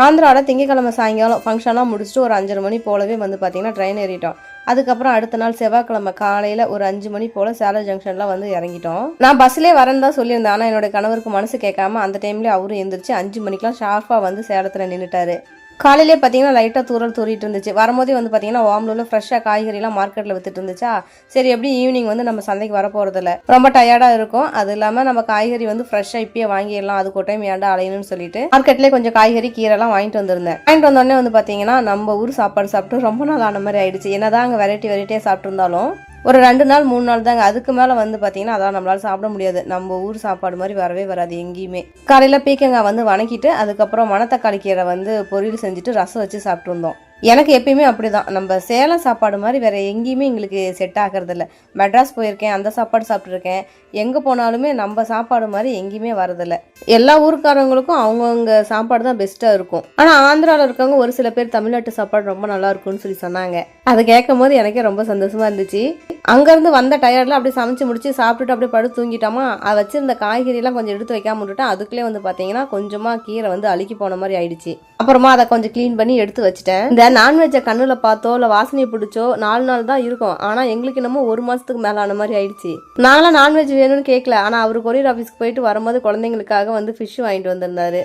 ஆந்திராவில் திங்கக்கிழமை சாயங்காலம் ஃபங்க்ஷன்லாம் முடிச்சுட்டு ஒரு 5:30 மணி போலவே வந்து பார்த்தீங்கன்னா ட்ரெயின் ஏறிட்டோம். அதுக்கப்புறம் அடுத்த நாள் செவ்வாய்க்கிழமை காலையில் ஒரு 5 மணி போல் சேலம் ஜங்ஷனில் வந்து இறங்கிட்டோம். நான் பஸ்லேயே வரேன்னு தான் சொல்லியிருந்தேன். ஆனால் என்னோட கணவருக்கு மனசு கேட்காம அந்த டைம்லேயே அவரும் எழுந்திரிச்சு 5 மணிக்கெலாம் ஷார்ப்பாக வந்து சேலத்தில் நின்றுட்டாரு. காலையிலே பார்த்தீங்கன்னா லைட்டாக தூரல் தூரிட்டு இருந்துச்சு. வரும்போதே வந்து பார்த்தீங்கன்னா ஓமலூரில் ஃப்ரெஷ்ஷாக காய்கறிலாம் மார்க்கெட்டில் வித்துட்டு இருந்துச்சா, சரி எப்படி ஈவினிங் வந்து நம்ம சந்தைக்கு வர போகிறதில்ல, ரொம்ப டயர்டாக இருக்கும். அது இல்லாமல் நம்ம காய்கறி வந்து ஃப்ரெஷ்ஷாக இப்பயே வாங்கிடலாம், அதுக்கு ஒரு டைம் ஏன்டா அலையணும்னு சொல்லிட்டு மார்க்கெட்லேயே கொஞ்சம் காய்கறி கீரைலாம் வாங்கிட்டு வந்திருந்தேன். வாங்கிட்டு வந்தோடனே வந்து பார்த்தீங்கன்னா நம்ம ஊர் சாப்பாடு சாப்பிட்டு ரொம்ப நாள் ஆன மாதிரி ஆயிடுச்சு. என்னதான் அங்கே வெரைட்டியாக சாப்பிட்டு இருந்தாலும் ஒரு 2 நாள் 3 நாள் தாங்க. அதுக்கு மேலே வந்து பார்த்தீங்கன்னா அதான் நம்மளால சாப்பிட முடியாது. நம்ம ஊர் சாப்பாடு மாதிரி வரவே வராது எங்கேயுமே. காலையில் பீக்கங்காய் வந்து வணக்கிட்டு அதுக்கப்புறம் மணத்தக்காளி கீரை வந்து பொரியல் செஞ்சுட்டு ரசம் வச்சு சாப்பிட்டு இருந்தோம். எனக்கு எப்பயுமே அப்படிதான். நம்ம சேலம் சாப்பாடு மாதிரி வேற எங்கேயுமே எங்களுக்கு செட் ஆகிறதில்ல. மெட்ராஸ் போயிருக்கேன், அந்த சாப்பாடு சாப்பிட்ருக்கேன். எங்கே போனாலுமே நம்ம சாப்பாடு மாதிரி எங்கேயுமே வரதில்லை. எல்லா ஊருக்காரங்களுக்கும் அவங்கவுங்க சாப்பாடு தான் பெஸ்ட்டாக இருக்கும். ஆனால் ஆந்திராவில் இருக்கவங்க ஒரு சில பேர் தமிழ்நாட்டு சாப்பாடு ரொம்ப நல்லா இருக்கும்னு சொல்லி சொன்னாங்க. அதை கேட்கும் போது எனக்கே ரொம்ப சந்தோஷமா இருந்துச்சு. அங்கேருந்து வந்த டயர்டில் அப்படியே சமைச்சு முடிச்சு சாப்பிட்டுட்டு அப்படியே படுத்து தூங்கிட்டோமா. அதை வச்சிருந்த காய்கறியெல்லாம் கொஞ்சம் எடுத்து வைக்காம விட்டுட்டேன். அதுக்குள்ளே வந்து பார்த்தீங்கன்னா கொஞ்சமாக கீரை வந்து அழுக்கி போன மாதிரி ஆயிடுச்சு. அப்புறமா அதை கொஞ்சம் க்ளீன் பண்ணி எடுத்து வச்சுட்டேன். இந்த நான்வெஜ்ஜை கண்ணில் பார்த்தோ இல்லை வாசனையை பிடிச்சோ 4 நாள் தான் இருக்கும். ஆனால் எங்களுக்கு என்னமோ 1 மாதத்துக்கு மேலே ஆன மாதிரி ஆயிடுச்சு. நான்லாம் நான்வெஜ் வேணும்னு கேட்கல. ஆனால் அவர் கொரியர் ஆஃபீஸ்க்கு போயிட்டு வரும்போது குழந்தைங்களுக்காக வந்து ஃபிஷ் வாங்கிட்டு வந்திருந்தாரு.